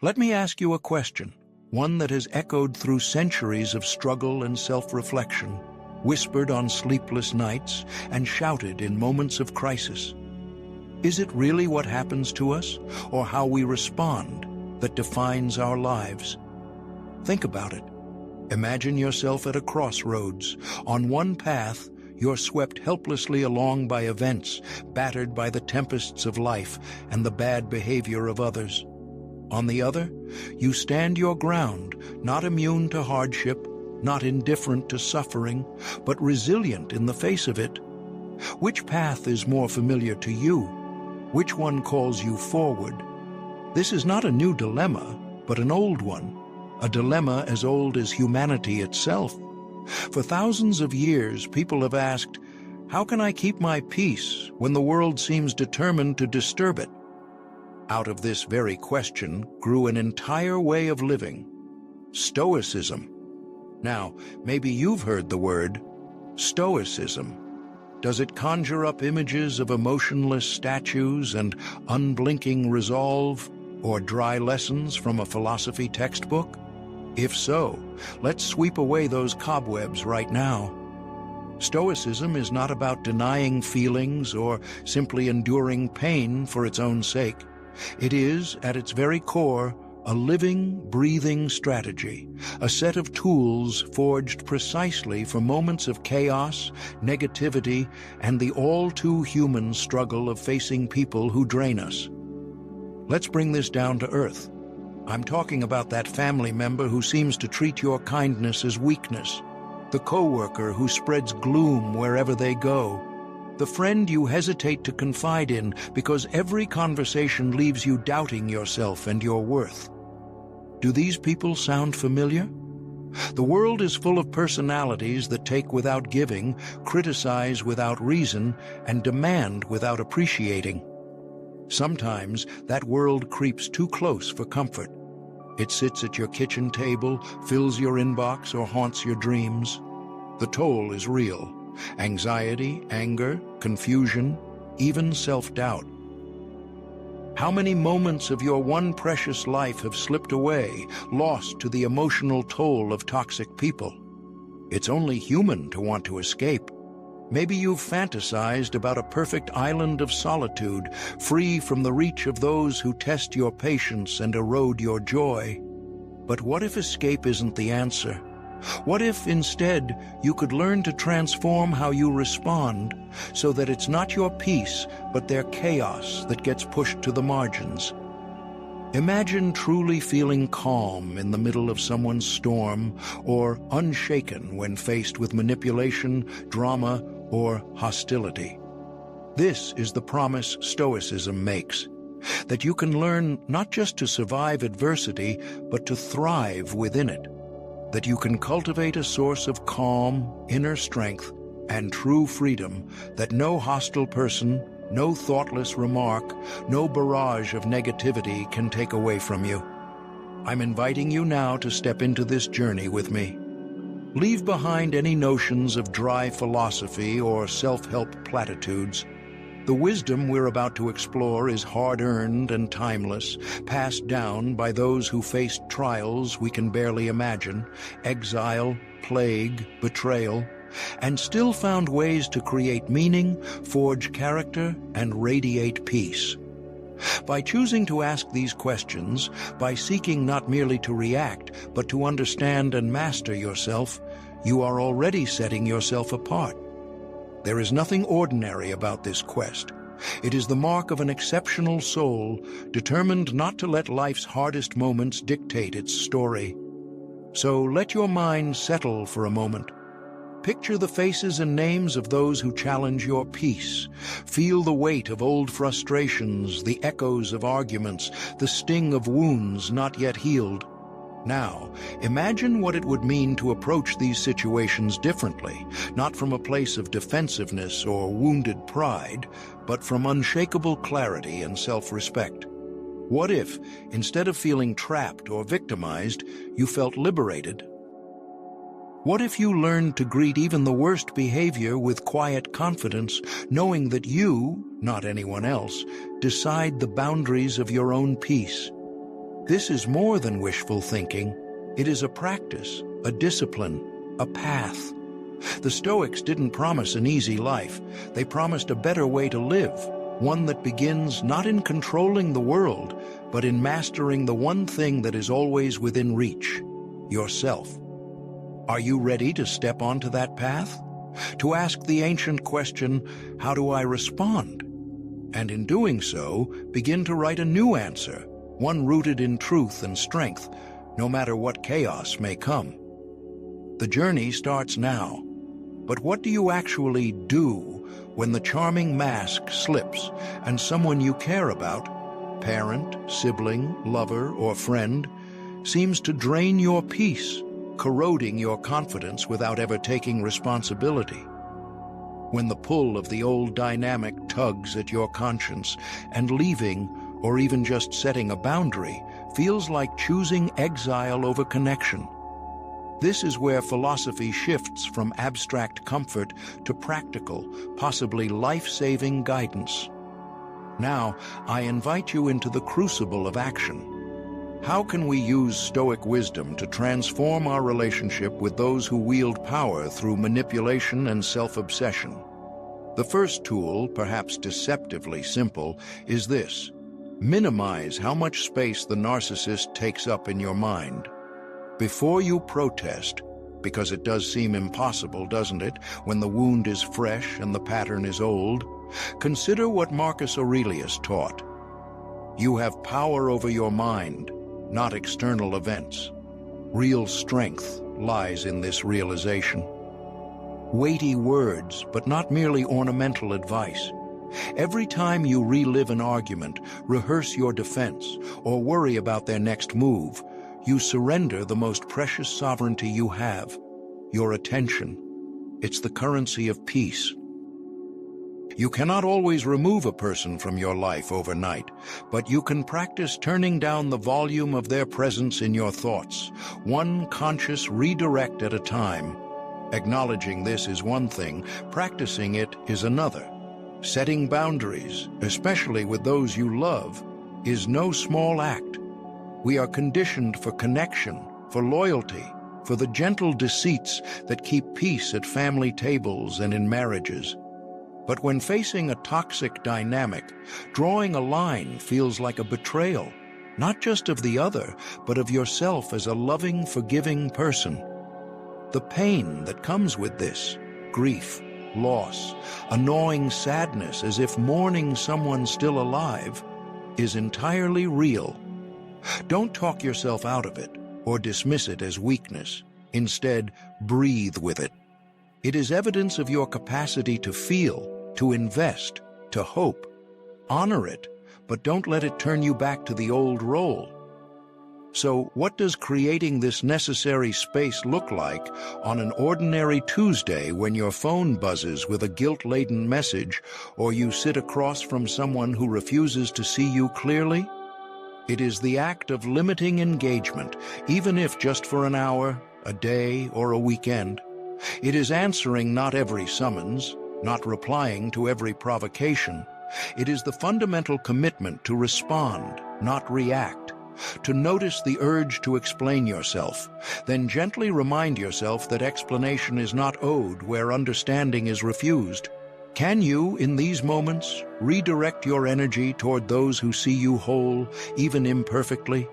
Let me ask you a question, one that has echoed through centuries of struggle and self-reflection, whispered on sleepless nights and shouted in moments of crisis. Is it really what happens to us, or how we respond, that defines our lives? Think about it. Imagine yourself at a crossroads. On one path, you're swept helplessly along by events, battered by the tempests of life and the bad behavior of others. On the other, you stand your ground, not immune to hardship, not indifferent to suffering, but resilient in the face of it. Which path is more familiar to you? Which one calls you forward? This is not a new dilemma, but an old one, a dilemma as old as humanity itself. For thousands of years, people have asked, how can I keep my peace when the world seems determined to disturb it? Out of this very question grew an entire way of living, Stoicism. Now, maybe you've heard the word Stoicism. Does it conjure up images of emotionless statues and unblinking resolve, or dry lessons from a philosophy textbook? If so, let's sweep away those cobwebs right now. Stoicism is not about denying feelings or simply enduring pain for its own sake. It is, at its very core, a living, breathing strategy, a set of tools forged precisely for moments of chaos, negativity, and the all-too-human struggle of facing people who drain us. Let's bring this down to earth. I'm talking about that family member who seems to treat your kindness as weakness, the coworker who spreads gloom wherever they go, the friend you hesitate to confide in because every conversation leaves you doubting yourself and your worth. Do these people sound familiar? The world is full of personalities that take without giving, criticize without reason, and demand without appreciating. Sometimes that world creeps too close for comfort. It sits at your kitchen table, fills your inbox, or haunts your dreams. The toll is real. Anxiety, anger, confusion, even self-doubt. How many moments of your one precious life have slipped away, lost to the emotional toll of toxic people? It's only human to want to escape. Maybe you've fantasized about a perfect island of solitude, free from the reach of those who test your patience and erode your joy. But what if escape isn't the answer? What if, instead, you could learn to transform how you respond, so that it's not your peace, but their chaos that gets pushed to the margins? Imagine truly feeling calm in the middle of someone's storm, or unshaken when faced with manipulation, drama, or hostility. This is the promise Stoicism makes, that you can learn not just to survive adversity, but to thrive within it, that you can cultivate a source of calm, inner strength, and true freedom that no hostile person, no thoughtless remark, no barrage of negativity can take away from you. I'm inviting you now to step into this journey with me. Leave behind any notions of dry philosophy or self-help platitudes. The wisdom we're about to explore is hard-earned and timeless, passed down by those who faced trials we can barely imagine, exile, plague, betrayal, and still found ways to create meaning, forge character, and radiate peace. By choosing to ask these questions, by seeking not merely to react, but to understand and master yourself, you are already setting yourself apart. There is nothing ordinary about this quest. It is the mark of an exceptional soul, determined not to let life's hardest moments dictate its story. So let your mind settle for a moment. Picture the faces and names of those who challenge your peace. Feel the weight of old frustrations, the echoes of arguments, the sting of wounds not yet healed. Now, imagine what it would mean to approach these situations differently, not from a place of defensiveness or wounded pride, but from unshakable clarity and self-respect. What if, instead of feeling trapped or victimized, you felt liberated? What if you learned to greet even the worst behavior with quiet confidence, knowing that you, not anyone else, decide the boundaries of your own peace? This is more than wishful thinking. It is a practice, a discipline, a path. The Stoics didn't promise an easy life. They promised a better way to live, one that begins not in controlling the world, but in mastering the one thing that is always within reach, yourself. Are you ready to step onto that path? To ask the ancient question, how do I respond? And in doing so, begin to write a new answer, one rooted in truth and strength, no matter what chaos may come. The journey starts now. But what do you actually do when the charming mask slips and someone you care about, parent, sibling, lover, or friend, seems to drain your peace, corroding your confidence without ever taking responsibility? When the pull of the old dynamic tugs at your conscience and leaving, or even just setting a boundary, feels like choosing exile over connection. This is where philosophy shifts from abstract comfort to practical, possibly life-saving guidance. Now, I invite you into the crucible of action. How can we use Stoic wisdom to transform our relationship with those who wield power through manipulation and self-obsession? The first tool, perhaps deceptively simple, is this: minimize how much space the narcissist takes up in your mind. Before you protest, because it does seem impossible, doesn't it, when the wound is fresh and the pattern is old, consider what Marcus Aurelius taught. You have power over your mind, not external events. Real strength lies in this realization. Weighty words, but not merely ornamental advice. Every time you relive an argument, rehearse your defense, or worry about their next move, you surrender the most precious sovereignty you have, your attention. It's the currency of peace. You cannot always remove a person from your life overnight, but you can practice turning down the volume of their presence in your thoughts, one conscious redirect at a time. Acknowledging this is one thing, practicing it is another. Setting boundaries, especially with those you love, is no small act. We are conditioned for connection, for loyalty, for the gentle deceits that keep peace at family tables and in marriages. But when facing a toxic dynamic, drawing a line feels like a betrayal, not just of the other, but of yourself as a loving, forgiving person. The pain that comes with this, grief, loss, a gnawing sadness as if mourning someone still alive, is entirely real. Don't talk yourself out of it or dismiss it as weakness. Instead, breathe with it. It is evidence of your capacity to feel, to invest, to hope. Honor it, but don't let it turn you back to the old role. So, what does creating this necessary space look like on an ordinary Tuesday when your phone buzzes with a guilt-laden message or you sit across from someone who refuses to see you clearly? It is the act of limiting engagement, even if just for an hour, a day, or a weekend. It is answering not every summons, not replying to every provocation. It is the fundamental commitment to respond, not react. To notice the urge to explain yourself, then gently remind yourself that explanation is not owed where understanding is refused. Can you, in these moments, redirect your energy toward those who see you whole, even imperfectly?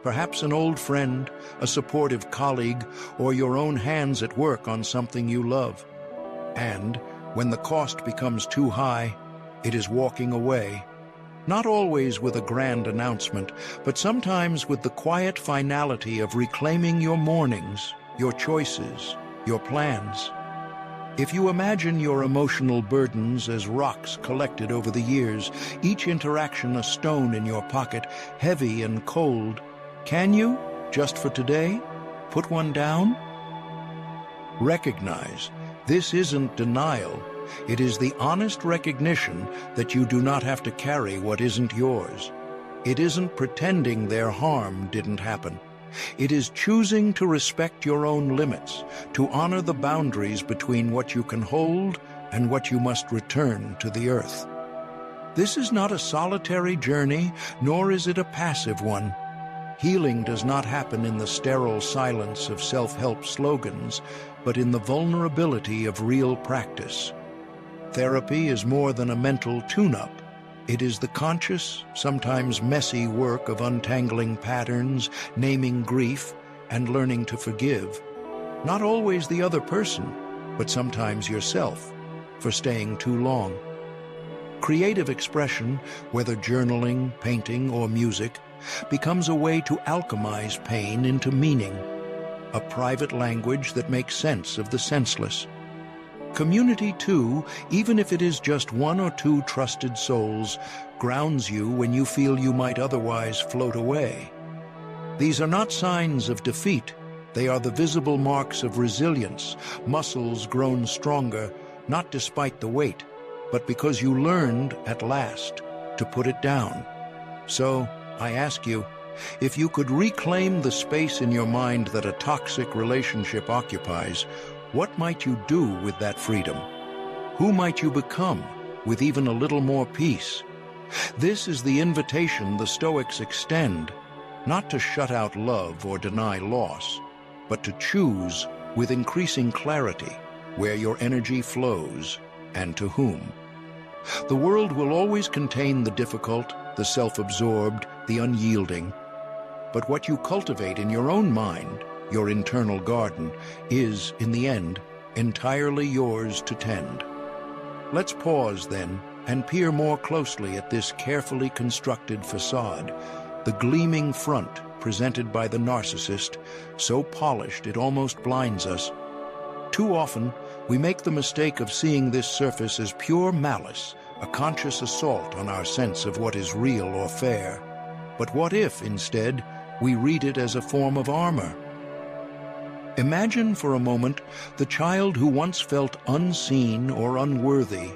Perhaps an old friend, a supportive colleague, or your own hands at work on something you love. And, when the cost becomes too high, it is walking away. Not always with a grand announcement, but sometimes with the quiet finality of reclaiming your mornings, your choices, your plans. If you imagine your emotional burdens as rocks collected over the years, each interaction a stone in your pocket, heavy and cold, can you, just for today, put one down? Recognize, this isn't denial. It is the honest recognition that you do not have to carry what isn't yours. It isn't pretending their harm didn't happen. It is choosing to respect your own limits, to honor the boundaries between what you can hold and what you must return to the earth. This is not a solitary journey, nor is it a passive one. Healing does not happen in the sterile silence of self-help slogans, but in the vulnerability of real practice. Therapy is more than a mental tune-up. It is the conscious, sometimes messy work of untangling patterns, naming grief, and learning to forgive. Not always the other person, but sometimes yourself, for staying too long. Creative expression, whether journaling, painting, or music, becomes a way to alchemize pain into meaning, a private language that makes sense of the senseless. Community, too, even if it is just one or two trusted souls, grounds you when you feel you might otherwise float away. These are not signs of defeat. They are the visible marks of resilience, muscles grown stronger, not despite the weight, but because you learned, at last, to put it down. So, I ask you, if you could reclaim the space in your mind that a toxic relationship occupies, what might you do with that freedom? Who might you become with even a little more peace? This is the invitation the Stoics extend, not to shut out love or deny loss, but to choose with increasing clarity where your energy flows and to whom. The world will always contain the difficult, the self-absorbed, the unyielding. But what you cultivate in your own mind, your internal garden, is, in the end, entirely yours to tend. Let's pause, then, and peer more closely at this carefully constructed facade, the gleaming front presented by the narcissist, so polished it almost blinds us. Too often, we make the mistake of seeing this surface as pure malice, a conscious assault on our sense of what is real or fair. But what if, instead, we read it as a form of armor? Imagine for a moment the child who once felt unseen or unworthy,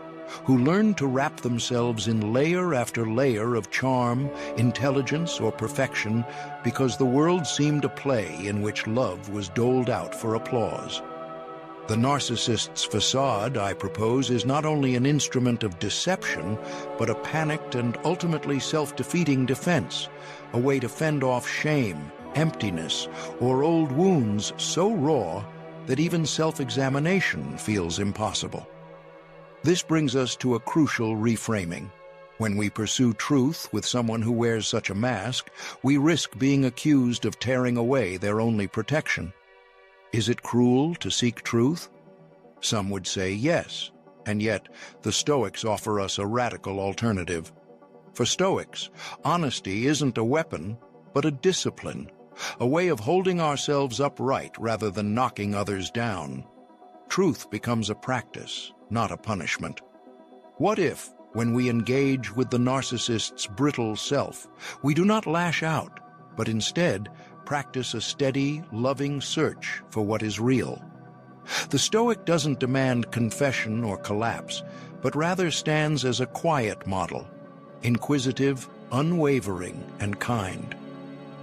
who learned to wrap themselves in layer after layer of charm, intelligence, or perfection because the world seemed a play in which love was doled out for applause. The narcissist's facade, I propose, is not only an instrument of deception, but a panicked and ultimately self-defeating defense, a way to fend off shame, emptiness, or old wounds so raw that even self-examination feels impossible. This brings us to a crucial reframing. When we pursue truth with someone who wears such a mask, we risk being accused of tearing away their only protection. Is it cruel to seek truth? Some would say yes, and yet the Stoics offer us a radical alternative. For Stoics, honesty isn't a weapon, but a discipline, a way of holding ourselves upright rather than knocking others down. Truth becomes a practice, not a punishment. What if, when we engage with the narcissist's brittle self, we do not lash out, but instead practice a steady, loving search for what is real? The Stoic doesn't demand confession or collapse, but rather stands as a quiet model, inquisitive, unwavering, and kind.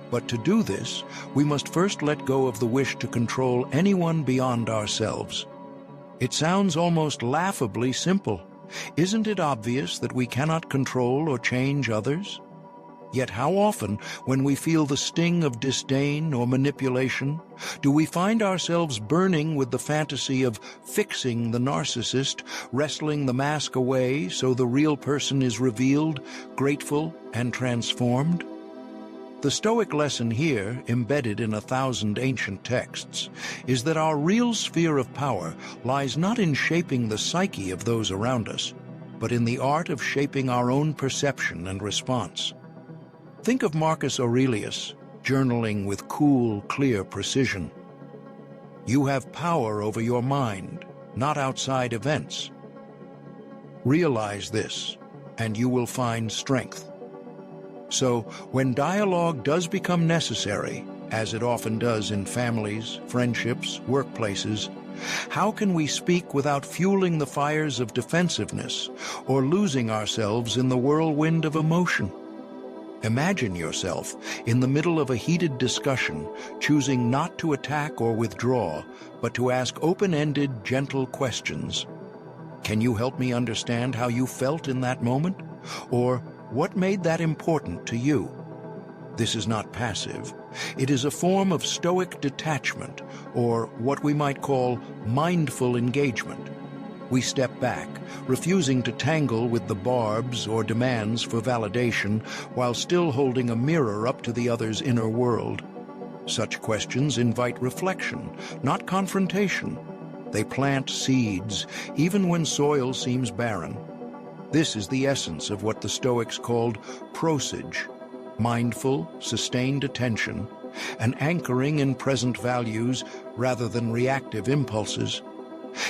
But to do this, we must first let go of the wish to control anyone beyond ourselves. It sounds almost laughably simple. Isn't it obvious that we cannot control or change others? Yet how often, when we feel the sting of disdain or manipulation, do we find ourselves burning with the fantasy of fixing the narcissist, wresting the mask away so the real person is revealed, grateful, and transformed? The Stoic lesson here, embedded in 1,000 ancient texts, is that our real sphere of power lies not in shaping the psyche of those around us, but in the art of shaping our own perception and response. Think of Marcus Aurelius, journaling with cool, clear precision. You have power over your mind, not outside events. Realize this, and you will find strength. So, when dialogue does become necessary, as it often does in families, friendships, workplaces, how can we speak without fueling the fires of defensiveness or losing ourselves in the whirlwind of emotion? Imagine yourself in the middle of a heated discussion, choosing not to attack or withdraw, but to ask open-ended, gentle questions. Can you help me understand how you felt in that moment? Or what made that important to you? This is not passive. It is a form of Stoic detachment, or what we might call mindful engagement. We step back, refusing to tangle with the barbs or demands for validation, while still holding a mirror up to the other's inner world. Such questions invite reflection, not confrontation. They plant seeds, even when soil seems barren. This is the essence of what the Stoics called prosage, mindful, sustained attention, and anchoring in present values rather than reactive impulses.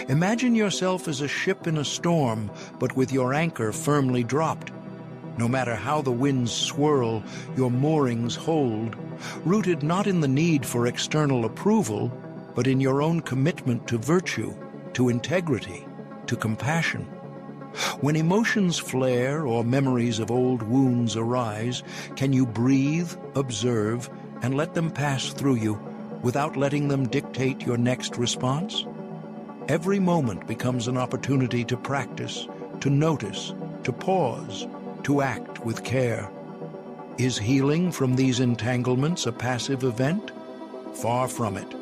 Imagine yourself as a ship in a storm, but with your anchor firmly dropped. No matter how the winds swirl, your moorings hold, rooted not in the need for external approval, but in your own commitment to virtue, to integrity, to compassion. When emotions flare or memories of old wounds arise, can you breathe, observe, and let them pass through you without letting them dictate your next response? Every moment becomes an opportunity to practice, to notice, to pause, to act with care. Is healing from these entanglements a passive event? Far from it.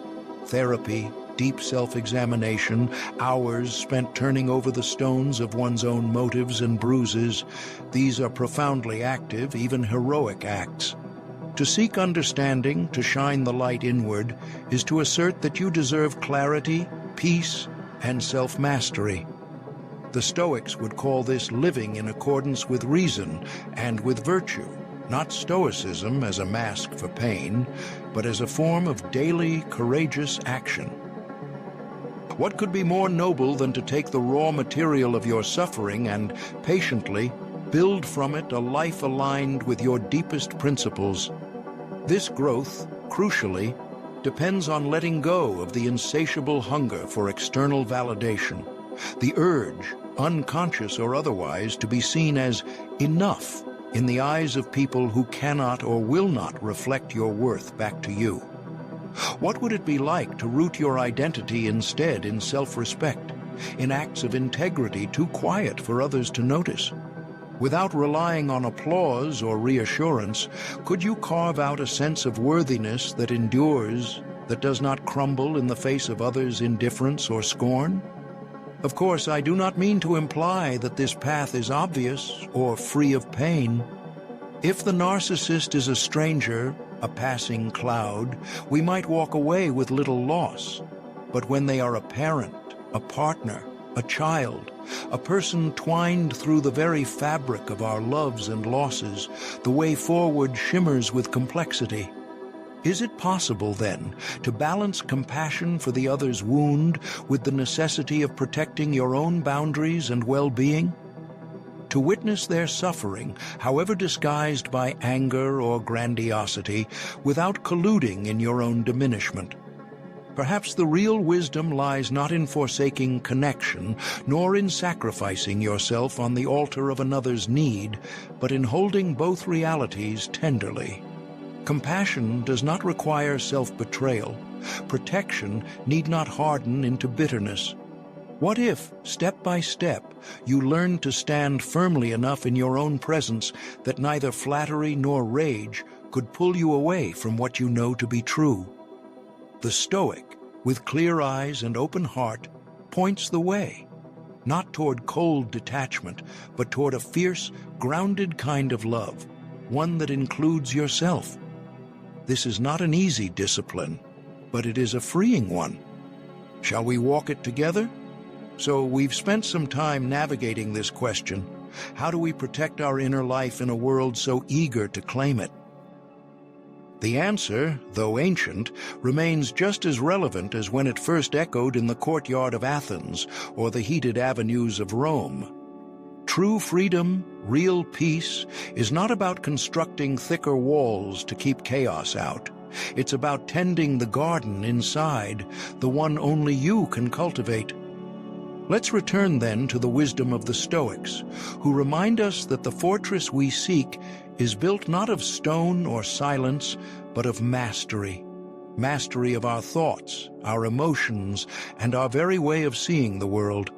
Therapy, deep self-examination, hours spent turning over the stones of one's own motives and bruises, these are profoundly active, even heroic acts. To seek understanding, to shine the light inward, is to assert that you deserve clarity, peace, and self-mastery. The Stoics would call this living in accordance with reason and with virtue, not stoicism as a mask for pain, but as a form of daily, courageous action. What could be more noble than to take the raw material of your suffering and, patiently, build from it a life aligned with your deepest principles? This growth, crucially, depends on letting go of the insatiable hunger for external validation, the urge, unconscious or otherwise, to be seen as enough in the eyes of people who cannot or will not reflect your worth back to you. What would it be like to root your identity instead in self-respect, in acts of integrity too quiet for others to notice? Without relying on applause or reassurance, could you carve out a sense of worthiness that endures, that does not crumble in the face of others' indifference or scorn? Of course, I do not mean to imply that this path is obvious or free of pain. If the narcissist is a stranger, a passing cloud, we might walk away with little loss. But when they are a parent, a partner, a child, a person twined through the very fabric of our loves and losses, the way forward shimmers with complexity. Is it possible, then, to balance compassion for the other's wound with the necessity of protecting your own boundaries and well-being? To witness their suffering, however disguised by anger or grandiosity, without colluding in your own diminishment. Perhaps the real wisdom lies not in forsaking connection, nor in sacrificing yourself on the altar of another's need, but in holding both realities tenderly. Compassion does not require self-betrayal. Protection need not harden into bitterness. What if, step by step, you learned to stand firmly enough in your own presence that neither flattery nor rage could pull you away from what you know to be true? The Stoic, with clear eyes and open heart, points the way, not toward cold detachment, but toward a fierce, grounded kind of love, one that includes yourself. This is not an easy discipline, but it is a freeing one. Shall we walk it together? So we've spent some time navigating this question. How do we protect our inner life in a world so eager to claim it? The answer, though ancient, remains just as relevant as when it first echoed in the courtyard of Athens or the heated avenues of Rome. True freedom, real peace, is not about constructing thicker walls to keep chaos out. It's about tending the garden inside, the one only you can cultivate. Let's return then to the wisdom of the Stoics, who remind us that the fortress we seek is built not of stone or silence, but of mastery. Mastery of our thoughts, our emotions, and our very way of seeing the world.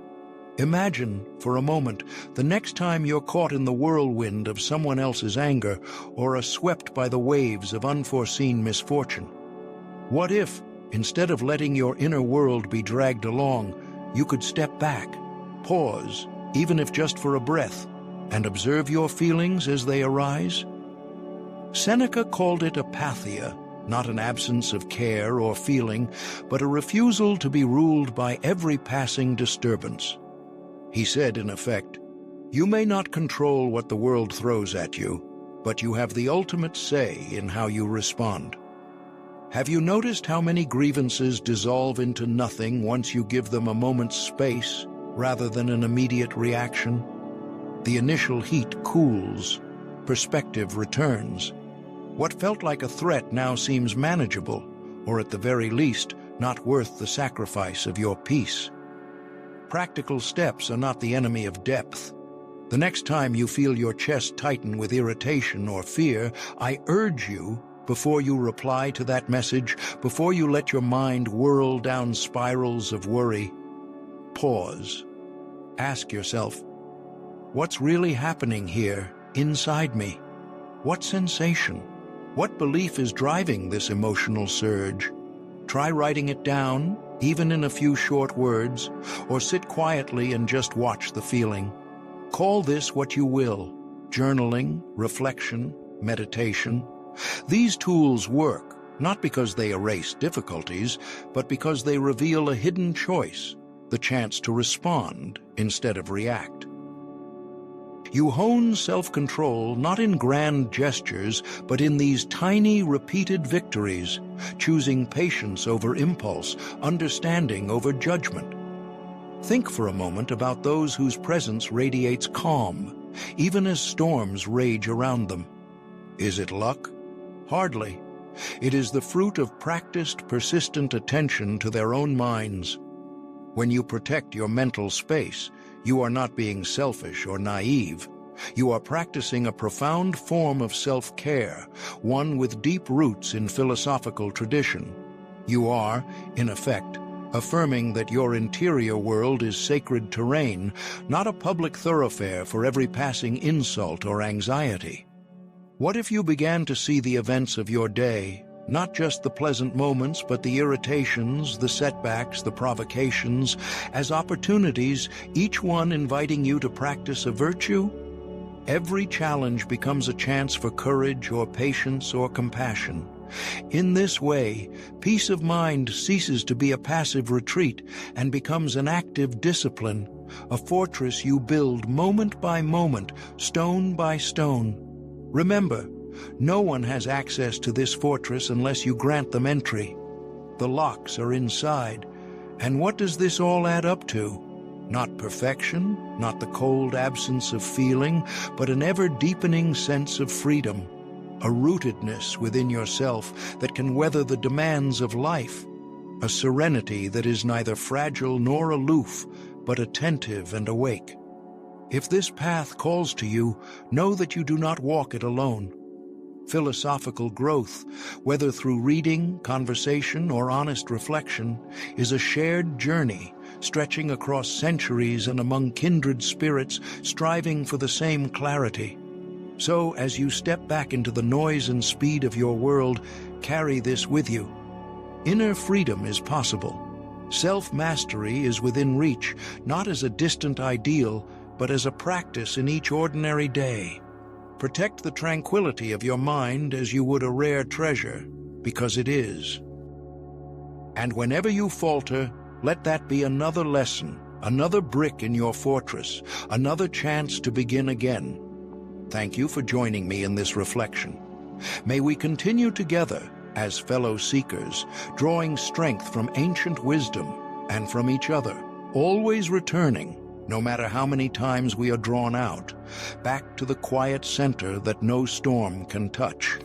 Imagine, for a moment, the next time you're caught in the whirlwind of someone else's anger or are swept by the waves of unforeseen misfortune. What if, instead of letting your inner world be dragged along, you could step back, pause, even if just for a breath, and observe your feelings as they arise? Seneca called it apatheia, not an absence of care or feeling, but a refusal to be ruled by every passing disturbance. He said, in effect, "You may not control what the world throws at you, but you have the ultimate say in how you respond." Have you noticed how many grievances dissolve into nothing once you give them a moment's space rather than an immediate reaction? The initial heat cools, perspective returns. What felt like a threat now seems manageable, or at the very least, not worth the sacrifice of your peace. Practical steps are not the enemy of depth. The next time you feel your chest tighten with irritation or fear, I urge you, before you reply to that message, before you let your mind whirl down spirals of worry, pause. Ask yourself, what's really happening here, inside me? What sensation? What belief is driving this emotional surge? Try writing it down, even in a few short words, or sit quietly and just watch the feeling. Call this what you will: journaling, reflection, meditation. These tools work, not because they erase difficulties, but because they reveal a hidden choice, the chance to respond instead of react. You hone self-control not in grand gestures, but in these tiny, repeated victories, choosing patience over impulse, understanding over judgment. Think for a moment about those whose presence radiates calm, even as storms rage around them. Is it luck? Hardly. It is the fruit of practiced, persistent attention to their own minds. When you protect your mental space, you are not being selfish or naive. You are practicing a profound form of self-care, one with deep roots in philosophical tradition. You are, in effect, affirming that your interior world is sacred terrain, not a public thoroughfare for every passing insult or anxiety. What if you began to see the events of your day, not just the pleasant moments, but the irritations, the setbacks, the provocations, as opportunities, each one inviting you to practice a virtue? Every challenge becomes a chance for courage or patience or compassion. In this way, peace of mind ceases to be a passive retreat and becomes an active discipline, a fortress you build moment by moment, stone by stone. Remember, no one has access to this fortress unless you grant them entry. The locks are inside. And what does this all add up to? Not perfection, not the cold absence of feeling, but an ever-deepening sense of freedom, a rootedness within yourself that can weather the demands of life, a serenity that is neither fragile nor aloof, but attentive and awake. If this path calls to you, know that you do not walk it alone. Philosophical growth, whether through reading, conversation, or honest reflection, is a shared journey, stretching across centuries and among kindred spirits striving for the same clarity. So, as you step back into the noise and speed of your world, carry this with you. Inner freedom is possible. Self-mastery is within reach, not as a distant ideal, but as a practice in each ordinary day. Protect the tranquility of your mind as you would a rare treasure, because it is. And whenever you falter, let that be another lesson, another brick in your fortress, another chance to begin again. Thank you for joining me in this reflection. May we continue together as fellow seekers, drawing strength from ancient wisdom and from each other, always returning, no matter how many times we are drawn out, back to the quiet center that no storm can touch.